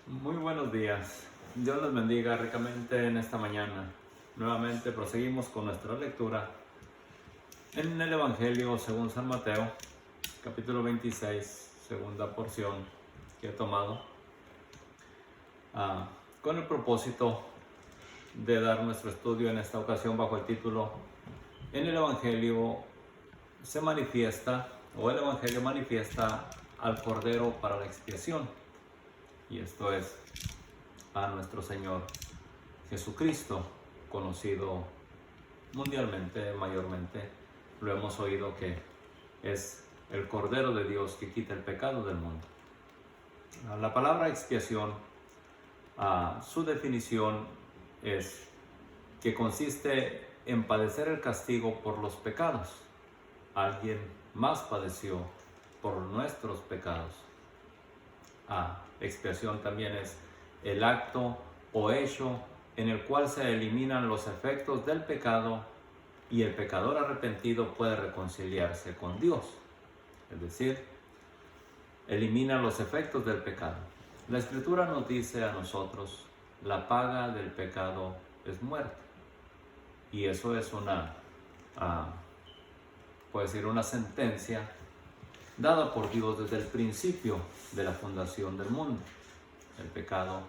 Muy buenos días. Dios les bendiga ricamente en esta mañana. Nuevamente proseguimos con nuestra lectura en el Evangelio según San Mateo, capítulo 26, segunda porción que he tomado, con el propósito de dar nuestro estudio en esta ocasión bajo el título En el Evangelio se manifiesta, o el Evangelio manifiesta al Cordero para la expiación. Y esto es a nuestro Señor Jesucristo, conocido mundialmente, mayormente. Lo hemos oído que es el Cordero de Dios que quita el pecado del mundo. La palabra expiación, su definición es que consiste en padecer el castigo por los pecados. Alguien más padeció por nuestros pecados. Expiación también es el acto o hecho en el cual se eliminan los efectos del pecado y el pecador arrepentido puede reconciliarse con Dios. Es decir, elimina los efectos del pecado. La Escritura nos dice a nosotros, la paga del pecado es muerte. Y eso es una sentencia dada por Dios desde el principio de la fundación del mundo. El pecado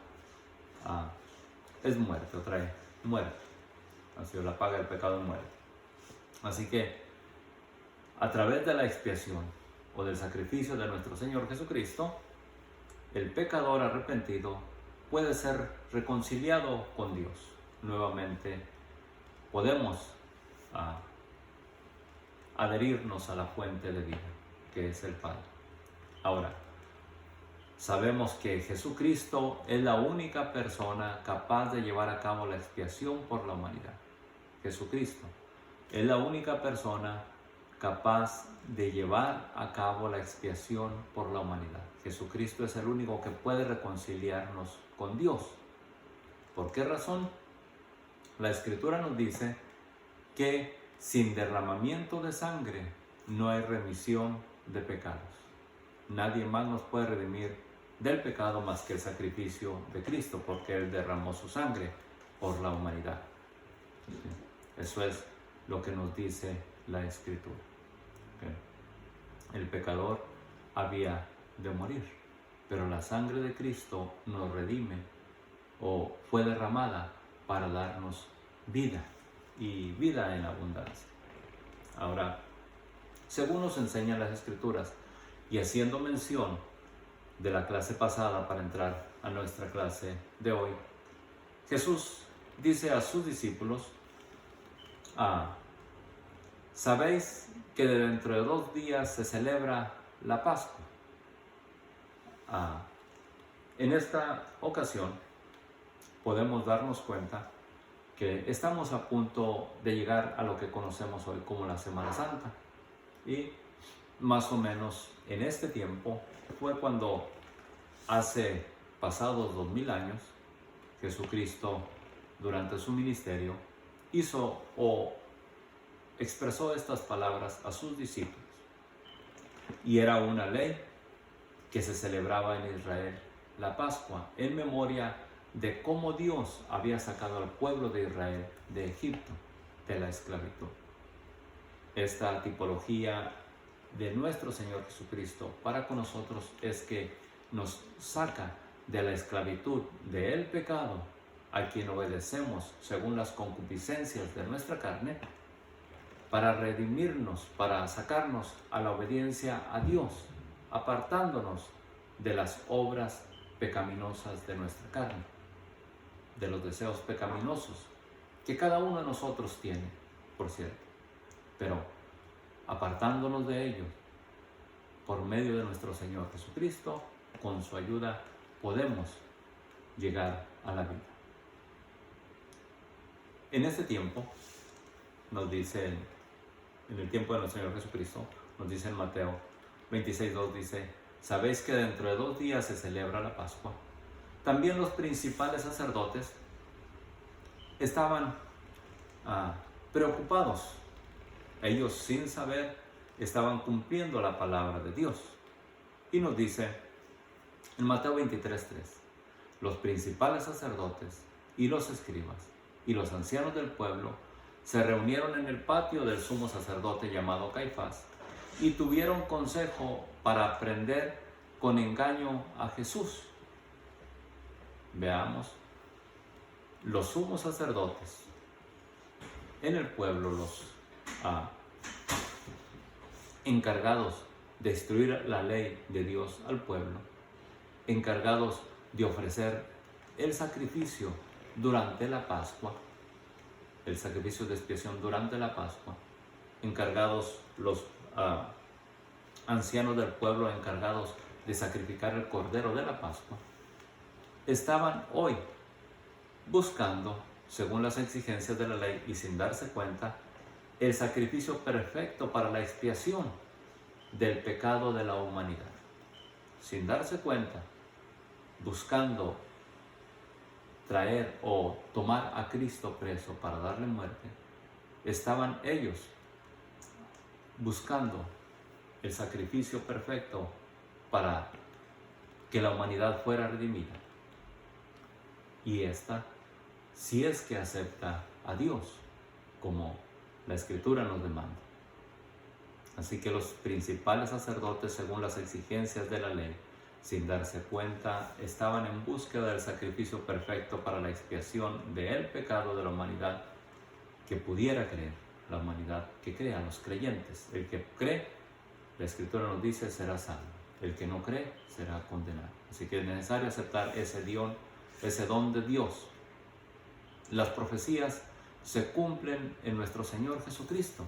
es muerte, o trae muerte. Así, la paga del pecado es muerte. Así que a través de la expiación o del sacrificio de nuestro Señor Jesucristo, el pecador arrepentido puede ser reconciliado con Dios. Nuevamente podemos adherirnos a la fuente de vida, que es el Padre. Ahora, sabemos que Jesucristo es la única persona capaz de llevar a cabo la expiación por la humanidad. Jesucristo es la única persona capaz de llevar a cabo la expiación por la humanidad. Jesucristo es el único que puede reconciliarnos con Dios. ¿Por qué razón? La Escritura nos dice que sin derramamiento de sangre no hay remisión de pecados. Nadie más nos puede redimir del pecado más que el sacrificio de Cristo, porque Él derramó su sangre por la humanidad. Eso es lo que nos dice la Escritura. El pecador había de morir, pero la sangre de Cristo nos redime o fue derramada para darnos vida y vida en abundancia. Ahora, según nos enseñan las Escrituras, y haciendo mención de la clase pasada para entrar a nuestra clase de hoy, Jesús dice a sus discípulos, ¿sabéis que dentro de 2 días se celebra la Pascua? En esta ocasión podemos darnos cuenta que estamos a punto de llegar a lo que conocemos hoy como la Semana Santa. Y más o menos en este tiempo fue cuando hace pasados 2000 años Jesucristo, durante su ministerio, hizo o expresó estas palabras a sus discípulos. Y era una ley que se celebraba en Israel, la Pascua, en memoria de cómo Dios había sacado al pueblo de Israel de Egipto, de la esclavitud. Esta tipología de nuestro Señor Jesucristo para con nosotros es que nos saca de la esclavitud del pecado, a quien obedecemos según las concupiscencias de nuestra carne, para redimirnos, para sacarnos a la obediencia a Dios, apartándonos de las obras pecaminosas de nuestra carne, de los deseos pecaminosos que cada uno de nosotros tiene, por cierto, pero apartándonos de ellos por medio de nuestro Señor Jesucristo, con su ayuda podemos llegar a la vida. En este tiempo, nos dice en el tiempo de nuestro Señor Jesucristo, nos dice en Mateo 26:2, dice, ¿sabéis que dentro de 2 días se celebra la Pascua? También los principales sacerdotes estaban preocupados. Ellos, sin saber, estaban cumpliendo la palabra de Dios. Y nos dice en Mateo 23:3, los principales sacerdotes y los escribas y los ancianos del pueblo se reunieron en el patio del sumo sacerdote llamado Caifás y tuvieron consejo para prender con engaño a Jesús. Veamos, los sumos sacerdotes en el pueblo, los encargados de instruir la ley de Dios al pueblo, encargados de ofrecer el sacrificio durante la Pascua, el sacrificio de expiación durante la Pascua, encargados los ancianos del pueblo encargados de sacrificar el cordero de la Pascua, estaban hoy buscando, según las exigencias de la ley y sin darse cuenta, el sacrificio perfecto para la expiación del pecado de la humanidad. Sin darse cuenta, buscando traer o tomar a Cristo preso para darle muerte, estaban ellos buscando el sacrificio perfecto para que la humanidad fuera redimida. Y esta, si es que acepta a Dios, como la Escritura nos demanda. Así que los principales sacerdotes, según las exigencias de la ley, sin darse cuenta, estaban en búsqueda del sacrificio perfecto para la expiación del pecado de la humanidad que pudiera creer, la humanidad que crea, los creyentes. El que cree, la Escritura nos dice, será salvo. El que no cree, será condenado. Así que es necesario aceptar ese don de Dios. Las profecías se cumplen en nuestro Señor Jesucristo.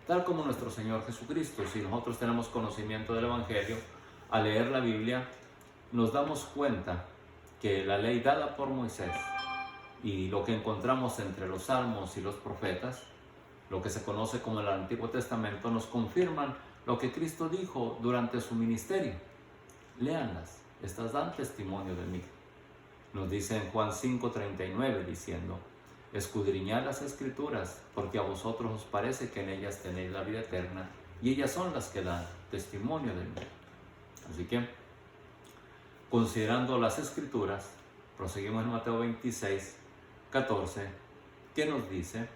Tal como nuestro Señor Jesucristo, si nosotros tenemos conocimiento del Evangelio, al leer la Biblia, nos damos cuenta que la ley dada por Moisés y lo que encontramos entre los salmos y los profetas, lo que se conoce como el Antiguo Testamento, nos confirman lo que Cristo dijo durante su ministerio. Léanlas, estas dan testimonio de mí. Nos dice en Juan 5:39 diciendo: escudriñad las Escrituras, porque a vosotros os parece que en ellas tenéis la vida eterna, y ellas son las que dan testimonio de mí. Así que, considerando las Escrituras, proseguimos en Mateo 26:14, que nos dice: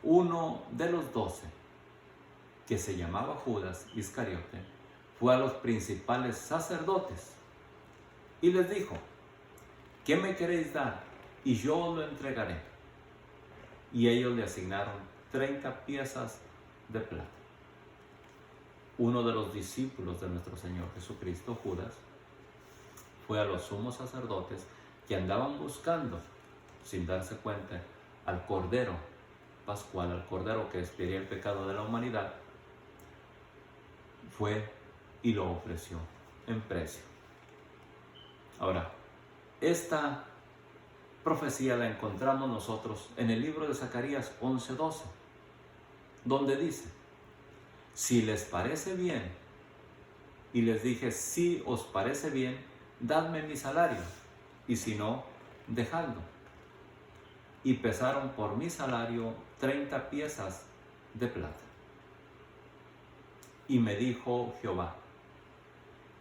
uno de los 12, que se llamaba Judas Iscariote, fue a los principales sacerdotes y les dijo: ¿qué me queréis dar? Y yo os lo entregaré. Y ellos le asignaron 30 piezas de plata. Uno de los discípulos de nuestro Señor Jesucristo, Judas, fue a los sumos sacerdotes que andaban buscando, sin darse cuenta, al Cordero Pascual, al Cordero que expiaría el pecado de la humanidad. Fue y lo ofreció en precio. Ahora, esta profecía la encontramos nosotros en el libro de Zacarías 11:12, donde dice: si les parece bien, y les dije, si os parece bien, dadme mi salario, y si no, dejadlo. Y pesaron por mi salario 30 piezas de plata. Y me dijo Jehová: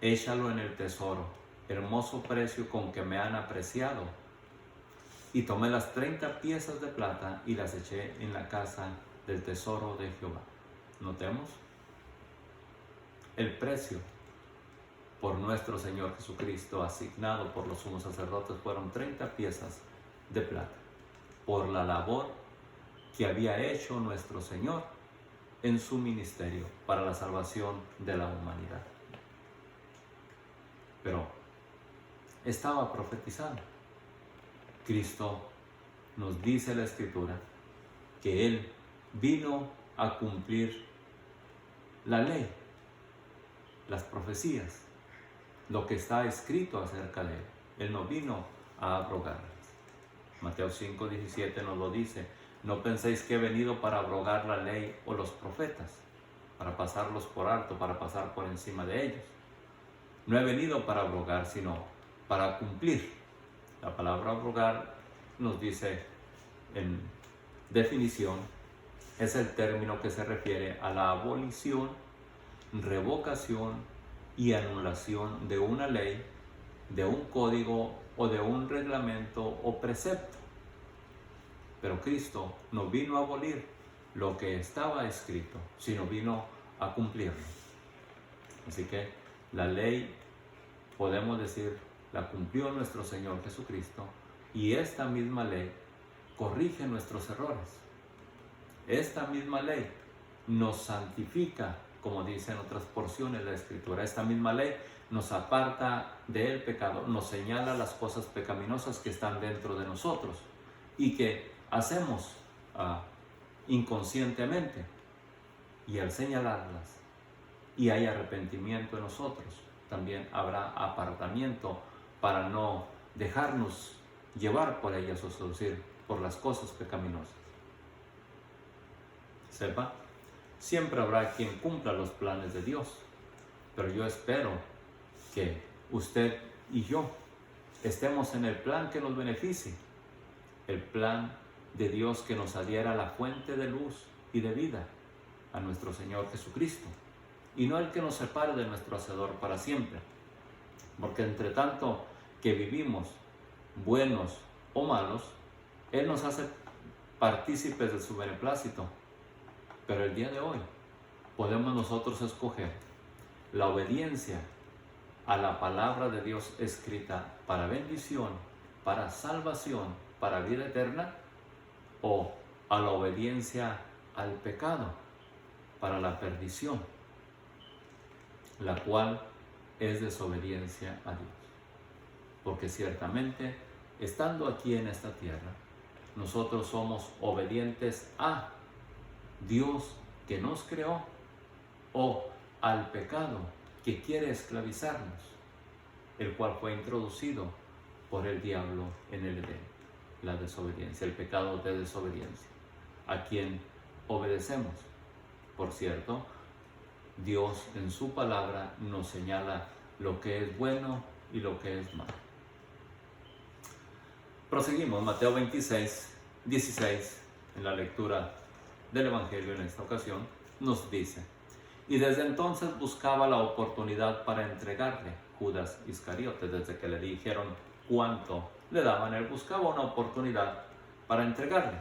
échalo en el tesoro, hermoso precio con que me han apreciado. Y tomé las 30 piezas de plata y las eché en la casa del tesoro de Jehová. Notemos, el precio por nuestro Señor Jesucristo asignado por los sumos sacerdotes fueron 30 piezas de plata, por la labor que había hecho nuestro Señor en su ministerio para la salvación de la humanidad. Pero estaba profetizado. Cristo nos dice la Escritura que Él vino a cumplir la ley, las profecías, lo que está escrito acerca de Él. Él no vino a abrogarlas. Mateo 5:17 nos lo dice: no penséis que he venido para abrogar la ley o los profetas, para pasarlos por alto, para pasar por encima de ellos. No he venido para abrogar, sino para cumplir. La palabra abrogar, nos dice en definición, es el término que se refiere a la abolición, revocación y anulación de una ley, de un código o de un reglamento o precepto. Pero Cristo no vino a abolir lo que estaba escrito, sino vino a cumplirlo. Así que la ley, podemos decir, la cumplió nuestro Señor Jesucristo, y esta misma ley corrige nuestros errores. Esta misma ley nos santifica, como dice en otras porciones de la Escritura. Esta misma ley nos aparta del pecado, nos señala las cosas pecaminosas que están dentro de nosotros y que hacemos inconscientemente. Y al señalarlas y hay arrepentimiento en nosotros, también habrá apartamiento para no dejarnos llevar por ellas o seducir por las cosas pecaminosas. Sepa, siempre habrá quien cumpla los planes de Dios, pero yo espero que usted y yo estemos en el plan que nos beneficie, el plan de Dios que nos adhiera a la fuente de luz y de vida, a nuestro Señor Jesucristo, y no el que nos separe de nuestro Hacedor para siempre, porque entre tanto que vivimos, buenos o malos, Él nos hace partícipes de su beneplácito. Pero el día de hoy podemos nosotros escoger la obediencia a la palabra de Dios escrita para bendición, para salvación, para vida eterna, o a la obediencia al pecado para la perdición, la cual es desobediencia a Dios. Porque ciertamente, estando aquí en esta tierra, nosotros somos obedientes a Dios que nos creó o al pecado que quiere esclavizarnos, el cual fue introducido por el diablo en el Edén, la desobediencia, el pecado de desobediencia, a quien obedecemos. Por cierto, Dios en su palabra nos señala lo que es bueno y lo que es malo. Proseguimos, Mateo 26, 16, en la lectura del Evangelio en esta ocasión, nos dice: y desde entonces buscaba la oportunidad para entregarle. Judas Iscariote, desde que le dijeron cuánto le daban, él buscaba una oportunidad para entregarle.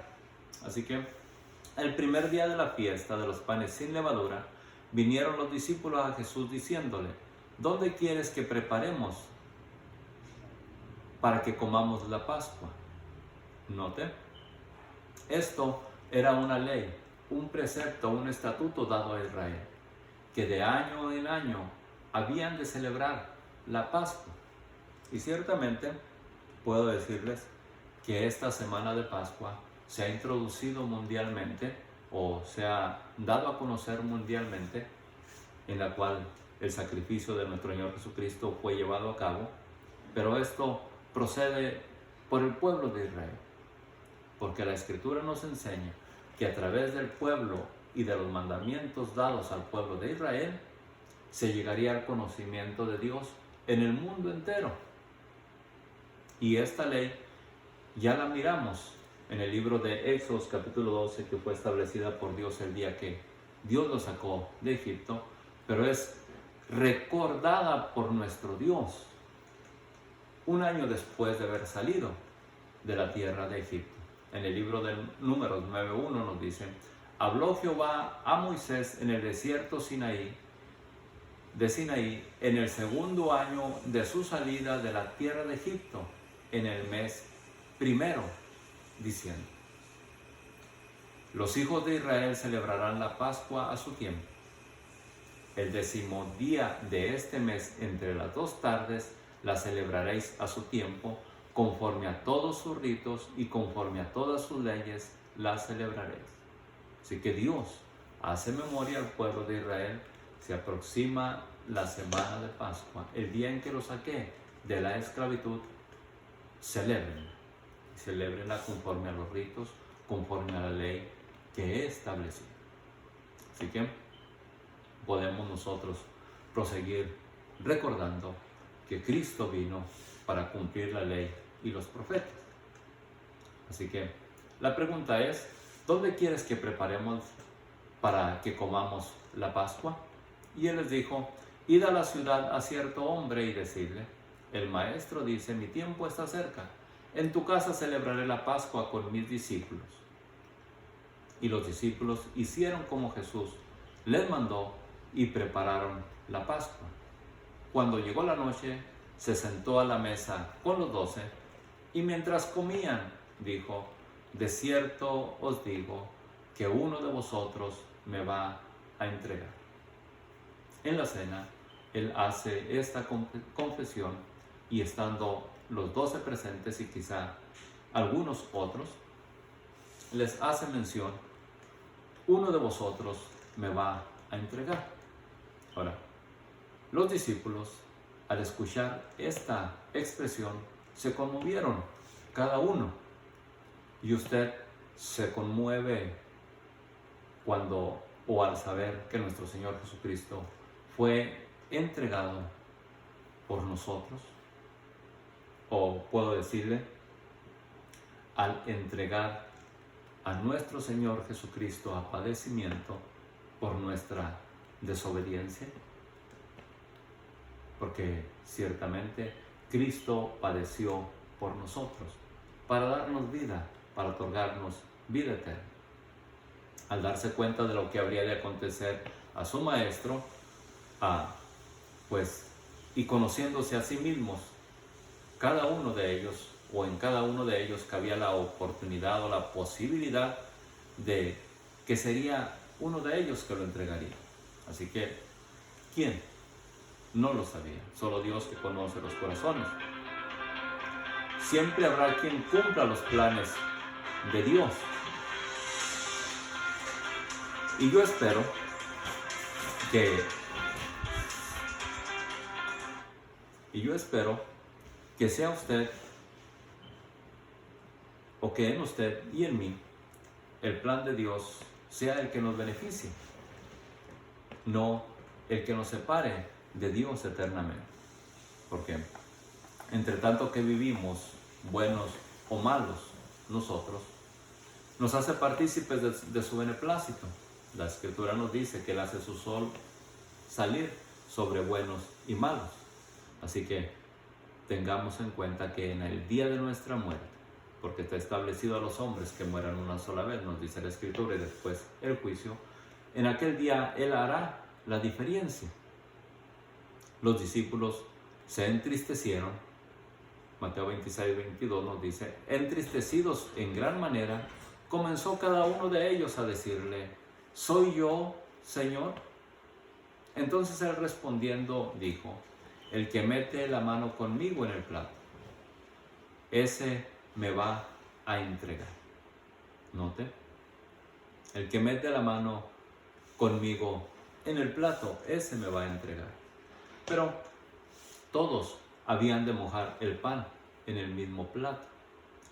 Así que el primer día de la fiesta de los panes sin levadura, vinieron los discípulos a Jesús diciéndole: ¿dónde quieres que preparemos para que comamos la Pascua? Note, esto era una ley, un precepto, un estatuto dado a Israel, que de año en año habían de celebrar la Pascua. Y ciertamente puedo decirles que esta semana de Pascua se ha introducido mundialmente, o se ha dado a conocer mundialmente, en la cual el sacrificio de nuestro Señor Jesucristo fue llevado a cabo, pero esto procede por el pueblo de Israel, porque la Escritura nos enseña que a través del pueblo y de los mandamientos dados al pueblo de Israel, se llegaría al conocimiento de Dios en el mundo entero. Y esta ley ya la miramos en el libro de Éxodo capítulo 12, que fue establecida por Dios el día que Dios lo sacó de Egipto, pero es recordada por nuestro Dios un año después de haber salido de la tierra de Egipto. En el libro de Números 9:1 nos dice: habló Jehová a Moisés en el desierto de Sinaí, en el segundo año de su salida de la tierra de Egipto, en el mes primero, diciendo: los hijos de Israel celebrarán la Pascua a su tiempo. El 10º día de este mes, entre las 2 tardes, la celebraréis a su tiempo, conforme a todos sus ritos y conforme a todas sus leyes, la celebraréis. Así que Dios hace memoria al pueblo de Israel. Se aproxima la semana de Pascua, el día en que lo saqué de la esclavitud. Celébrenla conforme a los ritos, conforme a la ley que he establecido. Así que podemos nosotros proseguir recordando que Cristo vino para cumplir la ley y los profetas. Así que la pregunta es: ¿dónde quieres que preparemos para que comamos la Pascua? Y él les dijo: id a la ciudad a cierto hombre y decidle: El maestro dice, mi tiempo está cerca. En tu casa celebraré la Pascua con mis discípulos. Y los discípulos hicieron como Jesús les mandó y prepararon la Pascua. Cuando llegó la noche, se sentó a la mesa con los 12 y mientras comían, dijo, de cierto os digo que uno de vosotros me va a entregar. En la cena, él hace esta confesión y estando los 12 presentes y quizá algunos otros, les hace mención, uno de vosotros me va a entregar. Ahora, los discípulos, al escuchar esta expresión, se conmovieron, cada uno. Y usted se conmueve cuando o al saber que nuestro Señor Jesucristo fue entregado por nosotros. O puedo decirle, al entregar a nuestro Señor Jesucristo a padecimiento por nuestra desobediencia. Porque ciertamente Cristo padeció por nosotros, para darnos vida, para otorgarnos vida eterna. Al darse cuenta de lo que habría de acontecer a su maestro, y conociéndose a sí mismos, cada uno de ellos, o en cada uno de ellos cabía la oportunidad o la posibilidad de que sería uno de ellos que lo entregaría. Así que, ¿quién? No lo sabía, solo Dios que conoce los corazones. Siempre habrá quien cumpla los planes de Dios. Y yo espero que sea usted, o que en usted y en mí, el plan de Dios sea el que nos beneficie, no el que nos separe de Dios eternamente. Porque entre tanto que vivimos, buenos o malos, nosotros, nos hace partícipes de su beneplácito. La Escritura nos dice que Él hace su sol salir sobre buenos y malos. Así que tengamos en cuenta que en el día de nuestra muerte, porque está establecido a los hombres que mueran una sola vez, nos dice la Escritura, y después el juicio, en aquel día Él hará la diferencia. Los discípulos se entristecieron. Mateo 26, 22 nos dice, entristecidos en gran manera, comenzó cada uno de ellos a decirle, ¿soy yo, Señor? Entonces él respondiendo dijo, el que mete la mano conmigo en el plato, ese me va a entregar. Note, el que mete la mano conmigo en el plato, ese me va a entregar. Pero todos habían de mojar el pan en el mismo plato,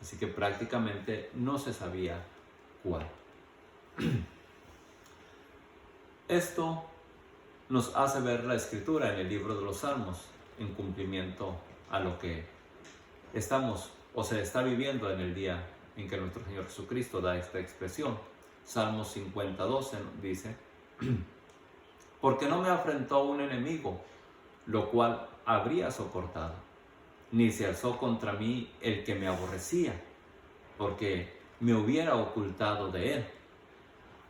así que prácticamente no se sabía cuál. Esto nos hace ver la Escritura en el libro de los Salmos en cumplimiento a lo que estamos o se está viviendo en el día en que nuestro Señor Jesucristo da esta expresión. Salmos 52 dice, porque no me afrentó un enemigo, lo cual habría soportado, ni se alzó contra mí el que me aborrecía, porque me hubiera ocultado de él,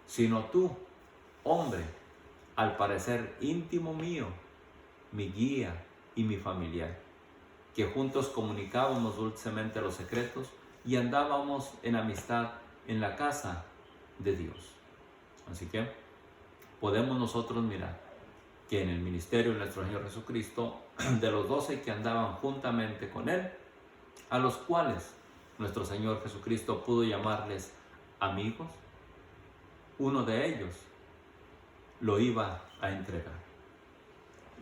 sino tú, hombre, al parecer íntimo mío, mi guía y mi familiar, que juntos comunicábamos dulcemente los secretos y andábamos en amistad en la casa de Dios. Así que podemos nosotros mirar que en el ministerio de nuestro Señor Jesucristo, de los 12 que andaban juntamente con Él, a los cuales nuestro Señor Jesucristo pudo llamarles amigos, uno de ellos lo iba a entregar.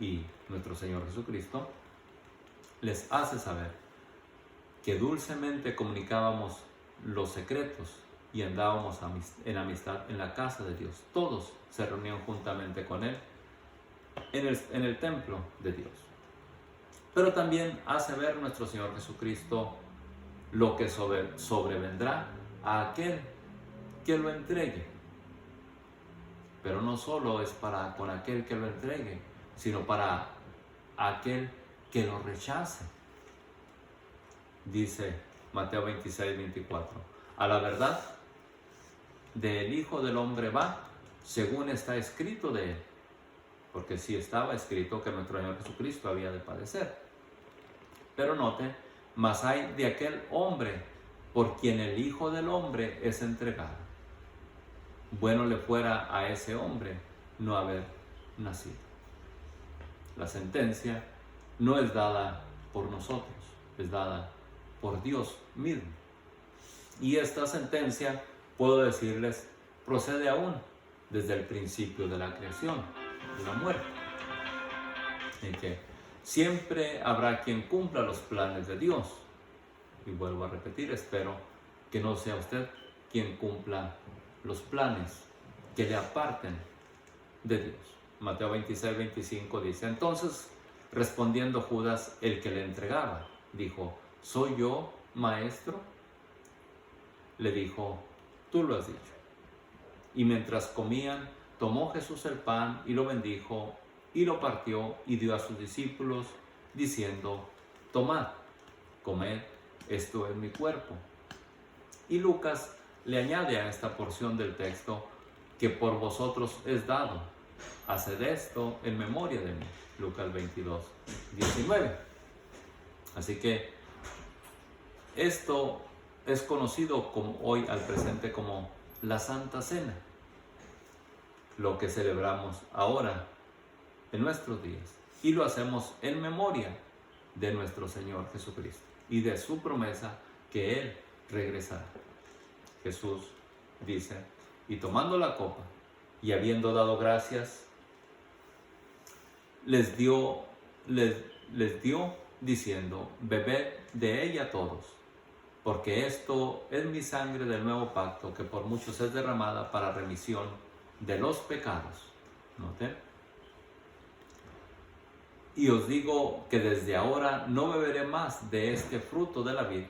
Y nuestro Señor Jesucristo les hace saber que dulcemente comunicábamos los secretos y andábamos en amistad en la casa de Dios. Todos se reunían juntamente con Él en el templo de Dios. Pero también hace ver nuestro Señor Jesucristo lo que sobrevendrá a aquel que lo entregue. Pero no solo es con aquel que lo entregue, sino para aquel que lo rechace. Dice Mateo 26, 24. A la verdad del Hijo del Hombre va según está escrito de él. Porque sí estaba escrito que nuestro Señor Jesucristo había de padecer. Pero note, mas hay de aquel hombre por quien el Hijo del Hombre es entregado. Bueno le fuera a ese hombre no haber nacido. La sentencia no es dada por nosotros, es dada por Dios mismo. Y esta sentencia, puedo decirles, procede aún desde el principio de la creación, de la muerte. En que siempre habrá quien cumpla los planes de Dios. Y vuelvo a repetir, espero que no sea usted quien cumpla los planes que le aparten de Dios. Mateo 26, 25 dice, entonces respondiendo Judas, el que le entregaba, dijo, ¿soy yo, maestro? Le dijo, tú lo has dicho. Y mientras comían, tomó Jesús el pan y lo bendijo y lo partió y dio a sus discípulos, diciendo, tomad, comed, esto es mi cuerpo. Y Lucas le añade a esta porción del texto que por vosotros es dado. Haced esto en memoria de mí. Lucas 22, 19. Así que esto es conocido como hoy al presente como la Santa Cena. Lo que celebramos ahora en nuestros días. Y lo hacemos en memoria de nuestro Señor Jesucristo y de su promesa que Él regresará. Jesús dice, y tomando la copa y habiendo dado gracias, les dio diciendo, bebed de ella todos, porque esto es mi sangre del nuevo pacto, que por muchos es derramada para remisión de los pecados. ¿Noten? Y os digo que desde ahora no beberé más de este fruto de la vid,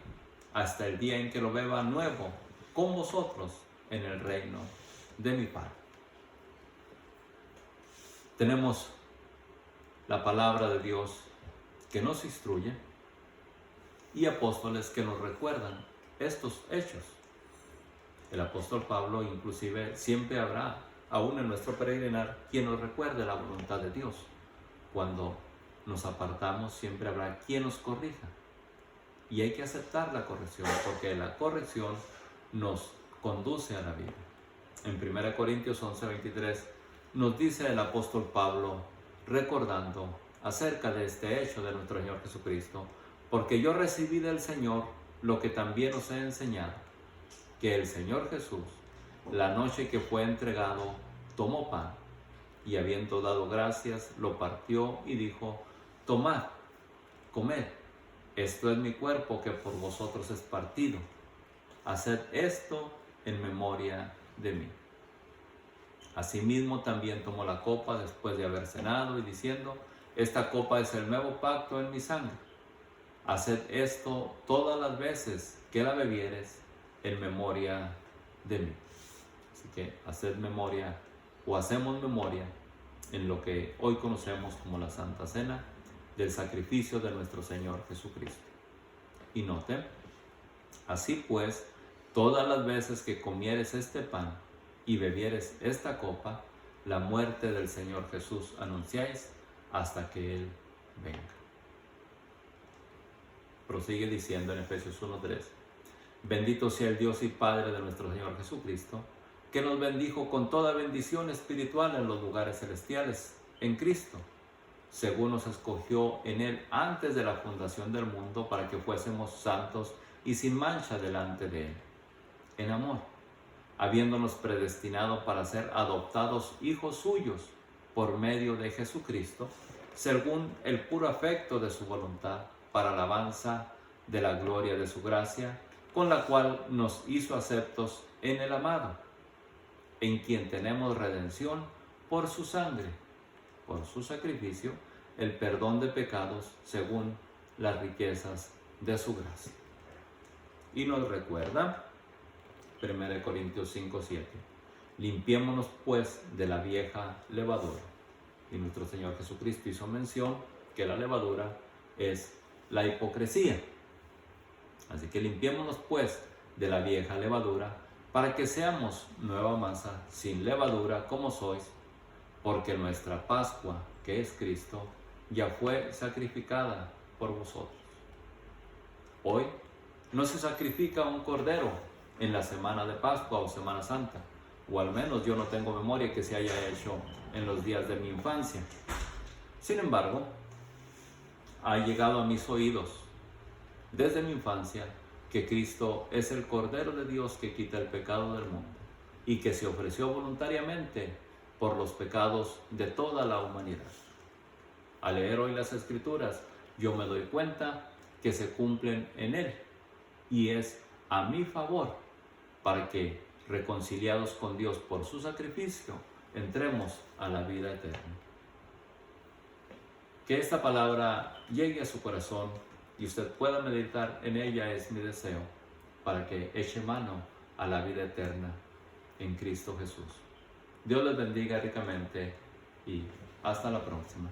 hasta el día en que lo beba nuevo con vosotros en el reino de mi Padre. Tenemos la palabra de Dios que nos instruye y apóstoles que nos recuerdan estos hechos. El apóstol Pablo inclusive siempre habrá, aún en nuestro peregrinar, quien nos recuerde la voluntad de Dios. Cuando nos apartamos siempre habrá quien nos corrija. Y hay que aceptar la corrección, porque la corrección nos conduce a la vida. En 1 Corintios 11, 23 nos dice el apóstol Pablo, recordando acerca de este hecho de nuestro Señor Jesucristo, porque yo recibí del Señor lo que también os he enseñado, que el Señor Jesús, la noche que fue entregado, tomó pan, y habiendo dado gracias, lo partió y dijo, tomad, comed, esto es mi cuerpo que por vosotros es partido. Haced esto en memoria de mí. Asimismo también tomó la copa después de haber cenado y diciendo, esta copa es el nuevo pacto en mi sangre. Haced esto todas las veces que la bebieres en memoria de mí. Así que haced memoria o hacemos memoria en lo que hoy conocemos como la Santa Cena del sacrificio de nuestro Señor Jesucristo. Y noten, así pues, todas las veces que comieres este pan y bebieres esta copa, la muerte del Señor Jesús anunciáis hasta que Él venga. Prosigue diciendo en Efesios 1:3, bendito sea el Dios y Padre de nuestro Señor Jesucristo, que nos bendijo con toda bendición espiritual en los lugares celestiales, en Cristo, según nos escogió en Él antes de la fundación del mundo, para que fuésemos santos y sin mancha delante de Él, en amor, habiéndonos predestinado para ser adoptados hijos suyos por medio de Jesucristo, según el puro afecto de su voluntad, para alabanza de la gloria de su gracia, con la cual nos hizo aceptos en el amado, en quien tenemos redención por su sangre, por su sacrificio, el perdón de pecados según las riquezas de su gracia. Y nos recuerda 1 Corintios 5:7, limpiémonos pues de la vieja levadura. Y nuestro Señor Jesucristo hizo mención que la levadura es la hipocresía. Así que limpiémonos pues de la vieja levadura, para que seamos nueva masa, sin levadura como sois, porque nuestra Pascua, que es Cristo, ya fue sacrificada por vosotros. Hoy no se sacrifica un cordero en la semana de Pascua o Semana Santa, o al menos yo no tengo memoria que se haya hecho en los días de mi infancia. Sin embargo, ha llegado a mis oídos desde mi infancia que Cristo es el Cordero de Dios que quita el pecado del mundo y que se ofreció voluntariamente por los pecados de toda la humanidad. Al leer hoy las Escrituras, yo me doy cuenta que se cumplen en Él y es a mi favor para que, reconciliados con Dios por su sacrificio, entremos a la vida eterna. Que esta palabra llegue a su corazón y usted pueda meditar en ella es mi deseo, para que eche mano a la vida eterna en Cristo Jesús. Dios les bendiga ricamente y hasta la próxima.